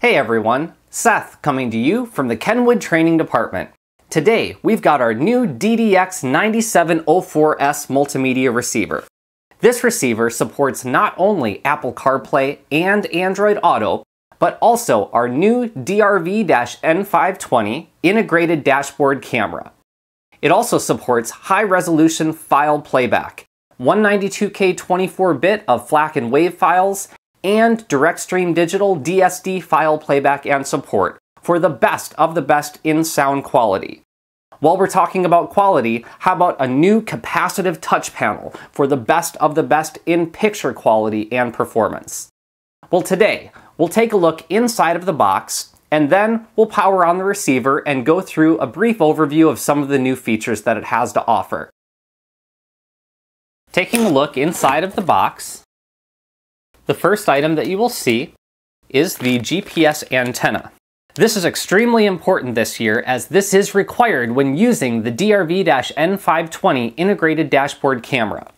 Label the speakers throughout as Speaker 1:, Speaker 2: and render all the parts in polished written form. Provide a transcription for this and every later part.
Speaker 1: Hey everyone, Seth coming to you from the Kenwood Training Department. Today we've got our new Ddx9704S multimedia receiver. This receiver supports not only Apple CarPlay and Android Auto, but also our new DRV-N520 integrated dashboard camera. It also supports high-resolution file playback, 192K 24-bit of FLAC and WAV files, and direct stream digital DSD file playback and support for the best of the best in sound quality. While we're talking about quality, how about a new capacitive touch panel for the best of the best in picture quality and performance? Well, today we'll take a look inside of the box, and then we'll power on the receiver and go through a brief overview of some of the new features that it has to offer. Taking a look inside of the box, the first item that you will see is the GPS antenna. This is extremely important this year, as this is required when using the DRV-N520 integrated dashboard camera.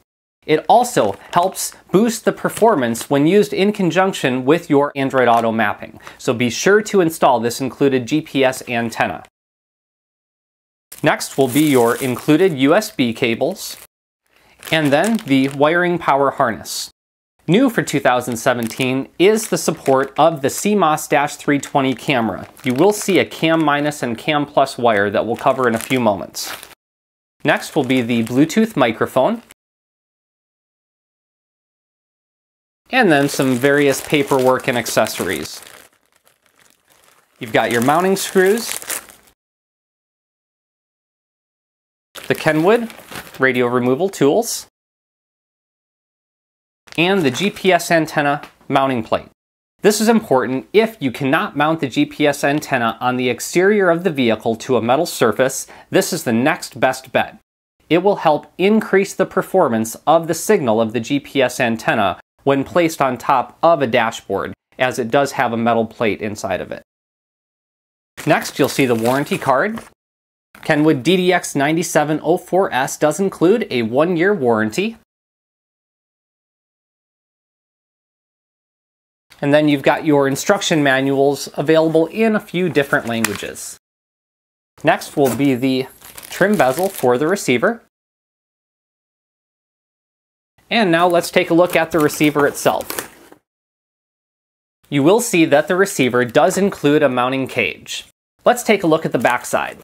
Speaker 1: It also helps boost the performance when used in conjunction with your Android Auto mapping, so be sure to install this included GPS antenna. Next will be your included USB cables, and then the wiring power harness. New for 2017 is the support of the CMOS-320 camera. You will see a CAM- and CAM+ wire that we'll cover in a few moments. Next will be the Bluetooth microphone, and then some various paperwork and accessories. You've got your mounting screws, the Kenwood radio removal tools, and the GPS antenna mounting plate. This is important if you cannot mount the GPS antenna on the exterior of the vehicle to a metal surface. This is the next best bet. It will help increase the performance of the signal of the GPS antenna when placed on top of a dashboard, as it does have a metal plate inside of it. Next, you'll see the warranty card. Kenwood Ddx9704S does include a 1-year warranty. And then you've got your instruction manuals available in a few different languages. Next will be the trim bezel for the receiver. And now let's take a look at the receiver itself. You will see that the receiver does include a mounting cage. Let's take a look at the back side.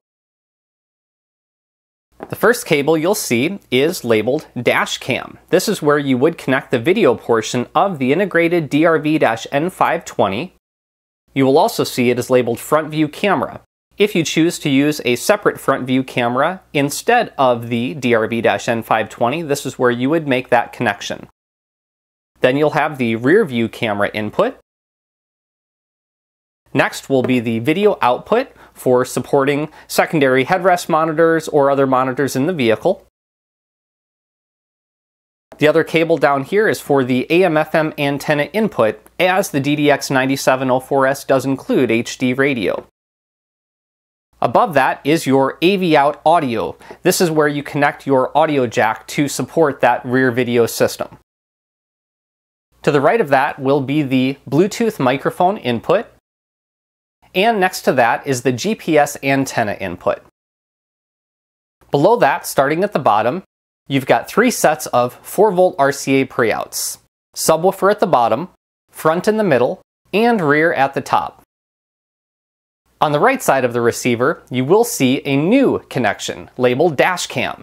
Speaker 1: The first cable you'll see is labeled Dash Cam. This is where you would connect the video portion of the integrated DRV-N520. You will also see it is labeled Front View Camera. If you choose to use a separate front view camera instead of the DRV-N520, this is where you would make that connection. Then you'll have the rear view camera input. Next will be the video output for supporting secondary headrest monitors or other monitors in the vehicle. The other cable down here is for the AM/FM antenna input, as the Ddx9704S does include HD radio. Above that is your AV out audio. This is where you connect your audio jack to support that rear video system. To the right of that will be the Bluetooth microphone input. And next to that is the GPS antenna input. Below that, starting at the bottom, you've got 3 sets of 4-volt RCA pre-outs. Subwoofer at the bottom, front in the middle, and rear at the top. On the right side of the receiver, you will see a new connection labeled Dash Cam.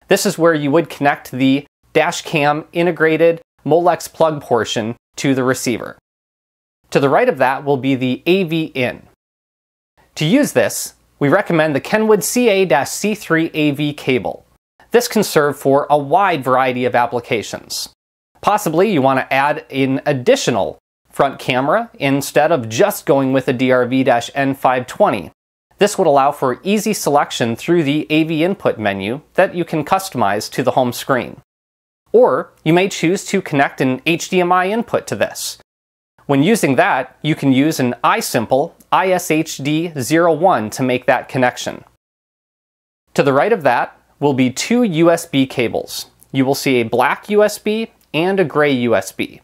Speaker 1: This is where you would connect the Dash Cam integrated Molex plug portion to the receiver. To the right of that will be the AV in. To use this, we recommend the Kenwood CA-C3 AV cable. This can serve for a wide variety of applications. Possibly you want to add an additional front camera instead of just going with a DRV-N520. This would allow for easy selection through the AV input menu that you can customize to the home screen. Or you may choose to connect an HDMI input to this. When using that, you can use an iSimple ISHD01 to make that connection. To the right of that will be 2 USB cables. You will see a black USB and a gray USB.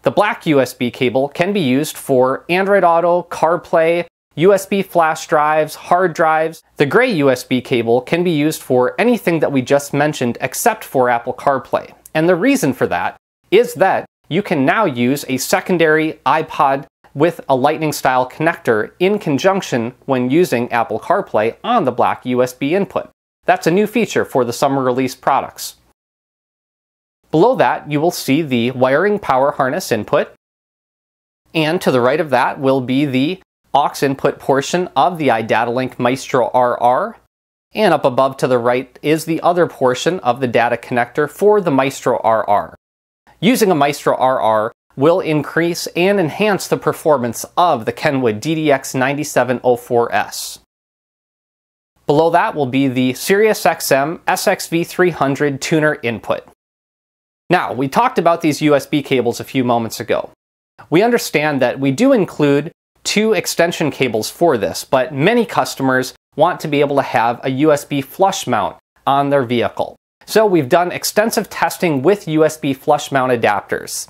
Speaker 1: The black USB cable can be used for Android Auto, CarPlay, USB flash drives, hard drives. The gray USB cable can be used for anything that we just mentioned except for Apple CarPlay. And the reason for that is that you can now use a secondary iPod with a Lightning style connector in conjunction when using Apple CarPlay on the black USB input. That's a new feature for the summer release products. Below that, you will see the wiring power harness input. And to the right of that will be the aux input portion of the iDataLink Maestro RR. And up above to the right is the other portion of the data connector for the Maestro RR. Using a Maestro RR will increase and enhance the performance of the Kenwood Ddx9704S. Below that will be the SiriusXM SXV300 tuner input. Now, we talked about these USB cables a few moments ago. We understand that we do include 2 extension cables for this, but many customers want to be able to have a USB flush mount on their vehicle. So we've done extensive testing with USB flush mount adapters.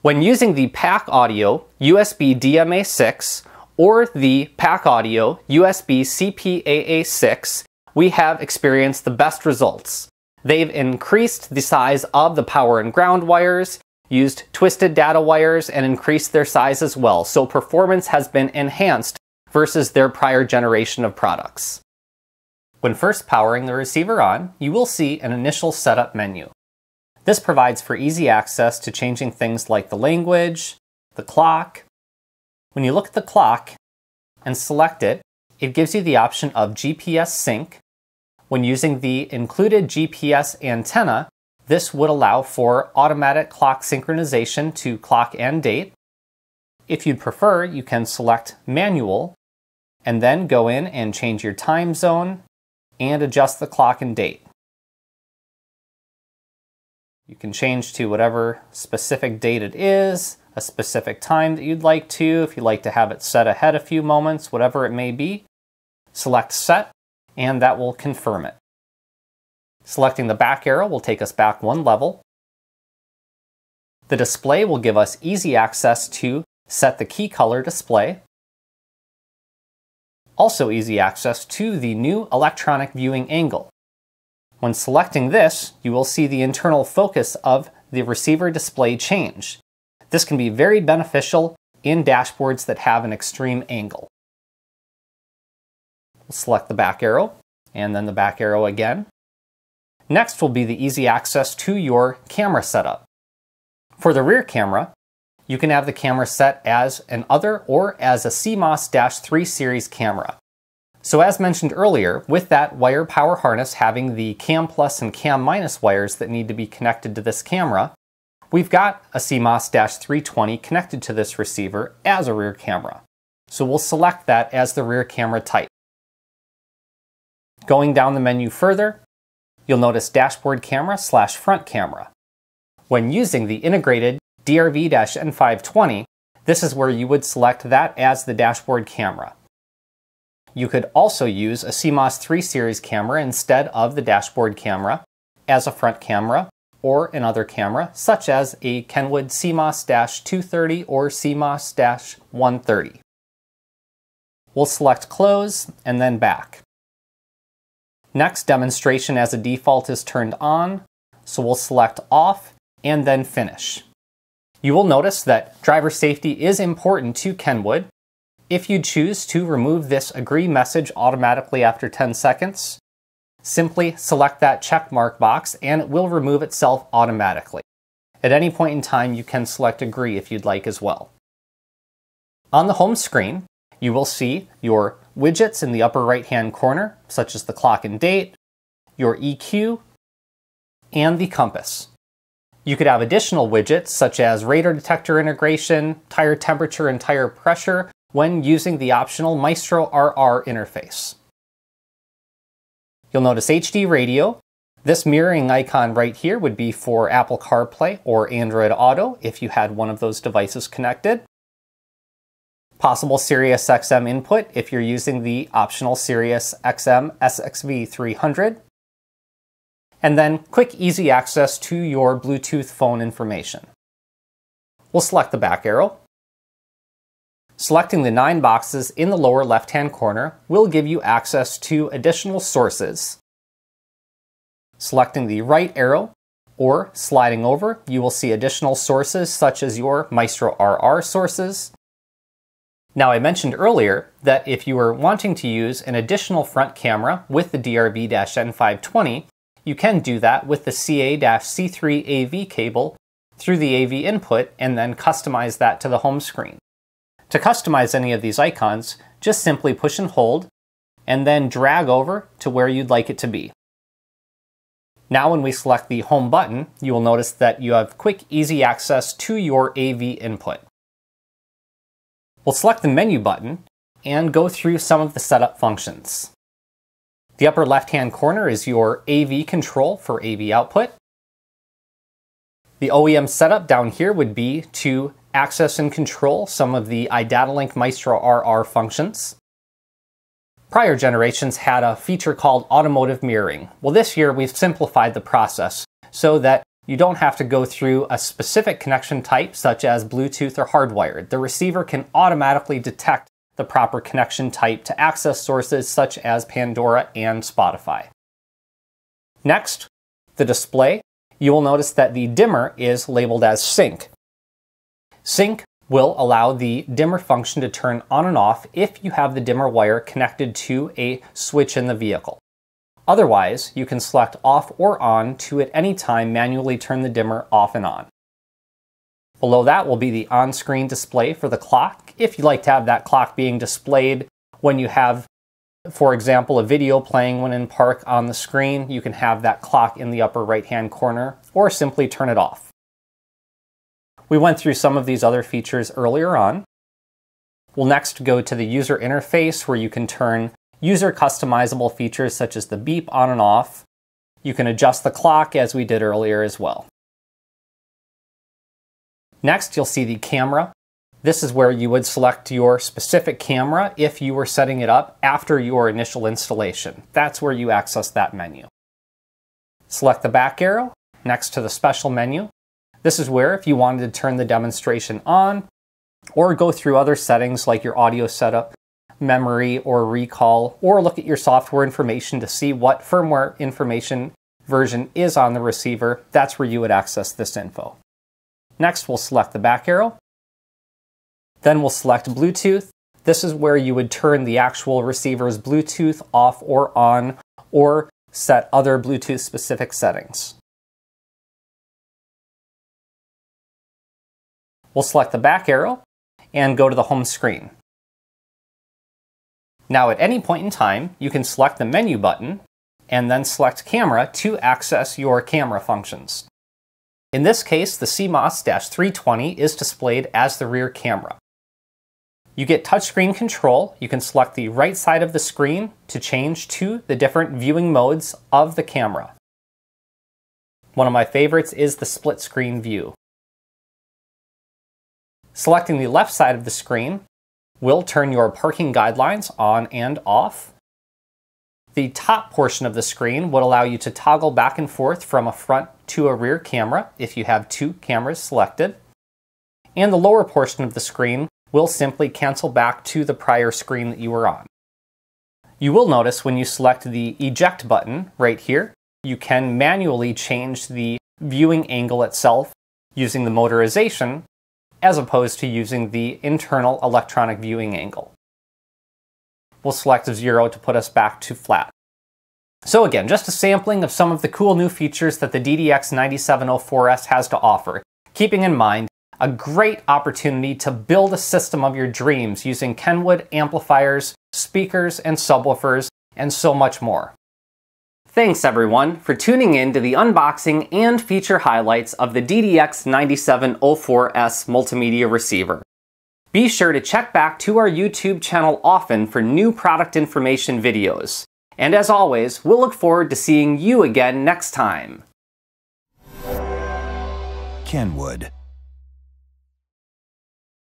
Speaker 1: When using the Pack Audio USB DMA6 or the Pack Audio USB CPAA6, we have experienced the best results. They've increased the size of the power and ground wires, used twisted data wires, and increased their size as well, so performance has been enhanced versus their prior generation of products. When first powering the receiver on, you will see an initial setup menu. This provides for easy access to changing things like the language, the clock. When you look at the clock and select it, it gives you the option of GPS sync. When using the included GPS antenna, this would allow for automatic clock synchronization to clock and date. If you'd prefer, you can select manual and then go in and change your time zone and adjust the clock and date. You can change to whatever specific date it is, a specific time that you'd like to, if you'd like to have it set ahead a few moments, whatever it may be. Select set, and that will confirm it. Selecting the back arrow will take us back 1 level. The display will give us easy access to set the key color display. Also easy access to the new electronic viewing angle. When selecting this, you will see the internal focus of the receiver display change. This can be very beneficial in dashboards that have an extreme angle. We'll select the back arrow, and then the back arrow again. Next will be the easy access to your camera setup. For the rear camera, you can have the camera set as an other or as a CMOS-3 series camera. So as mentioned earlier, with that wire power harness having the CAM plus and CAM minus wires that need to be connected to this camera, we've got a CMOS-320 connected to this receiver as a rear camera. So we'll select that as the rear camera type. Going down the menu further, you'll notice dashboard camera / front camera. When using the integrated DRV-N520, this is where you would select that as the dashboard camera. You could also use a CMOS-3 series camera instead of the dashboard camera as a front camera or another camera, such as a Kenwood CMOS-230 or CMOS-130. We'll select close and then back. Next, demonstration as a default is turned on, so we'll select off and then finish. You will notice that driver safety is important to Kenwood. If you choose to remove this agree message automatically after 10 seconds, simply select that check mark box and it will remove itself automatically. At any point in time, you can select agree if you'd like as well. On the home screen, you will see your widgets in the upper right-hand corner, such as the clock and date, your EQ, and the compass. You could have additional widgets such as radar detector integration, tire temperature, and tire pressure when using the optional Maestro RR interface. You'll notice HD radio. This mirroring icon right here would be for Apple CarPlay or Android Auto if you had one of those devices connected. Possible SiriusXM input if you're using the optional SiriusXM SXV300. And then quick, easy access to your Bluetooth phone information. We'll select the back arrow. Selecting the 9 boxes in the lower left-hand corner will give you access to additional sources. Selecting the right arrow or sliding over, you will see additional sources such as your Maestro RR sources. Now, I mentioned earlier that if you were wanting to use an additional front camera with the DRB-N520, you can do that with the CA-C3 AV cable through the AV input and then customize that to the home screen. To customize any of these icons, just simply push and hold and then drag over to where you'd like it to be. Now when we select the home button, you will notice that you have quick, easy access to your AV input. We'll select the menu button and go through some of the setup functions. The upper left-hand corner is your AV control for AV output. The OEM setup down here would be to access and control some of the iDataLink Maestro RR functions. Prior generations had a feature called automotive mirroring. Well, this year we've simplified the process so that you don't have to go through a specific connection type such as Bluetooth or hardwired. The receiver can automatically detect the proper connection type to access sources such as Pandora and Spotify. Next, the display. You will notice that the dimmer is labeled as sync. Sync will allow the dimmer function to turn on and off if you have the dimmer wire connected to a switch in the vehicle. Otherwise, you can select off or on to at any time manually turn the dimmer off and on. Below that will be the on-screen display for the clock. If you like to have that clock being displayed when you have, for example, a video playing when in park on the screen, you can have that clock in the upper right-hand corner or simply turn it off. We went through some of these other features earlier on. We'll next go to the user interface where you can turn user customizable features such as the beep on and off. You can adjust the clock as we did earlier as well. Next, you'll see the camera. This is where you would select your specific camera if you were setting it up after your initial installation. That's where you access that menu. Select the back arrow next to the special menu. This is where if you wanted to turn the demonstration on or go through other settings like your audio setup, memory or recall, or look at your software information to see what firmware information version is on the receiver, that's where you would access this info. Next, we'll select the back arrow. Then we'll select Bluetooth. This is where you would turn the actual receiver's Bluetooth off or on, or set other Bluetooth specific settings. We'll select the back arrow and go to the home screen. Now at any point in time, you can select the menu button and then select camera to access your camera functions. In this case, the CMOS-320 is displayed as the rear camera. You get touchscreen control. You can select the right side of the screen to change to the different viewing modes of the camera. One of my favorites is the split screen view. Selecting the left side of the screen will turn your parking guidelines on and off. The top portion of the screen would allow you to toggle back and forth from a front to a rear camera if you have 2 cameras selected. And the lower portion of the screen will simply cancel back to the prior screen that you were on. You will notice when you select the eject button right here, you can manually change the viewing angle itself using the motorization as opposed to using the internal electronic viewing angle. We'll select 0 to put us back to flat. So again, just a sampling of some of the cool new features that the Ddx9704S has to offer, keeping in mind a great opportunity to build a system of your dreams using Kenwood amplifiers, speakers, and subwoofers, and so much more. Thanks everyone for tuning in to the unboxing and feature highlights of the Ddx9704S multimedia receiver. Be sure to check back to our YouTube channel often for new product information videos. And as always, we'll look forward to seeing you again next time.
Speaker 2: Kenwood.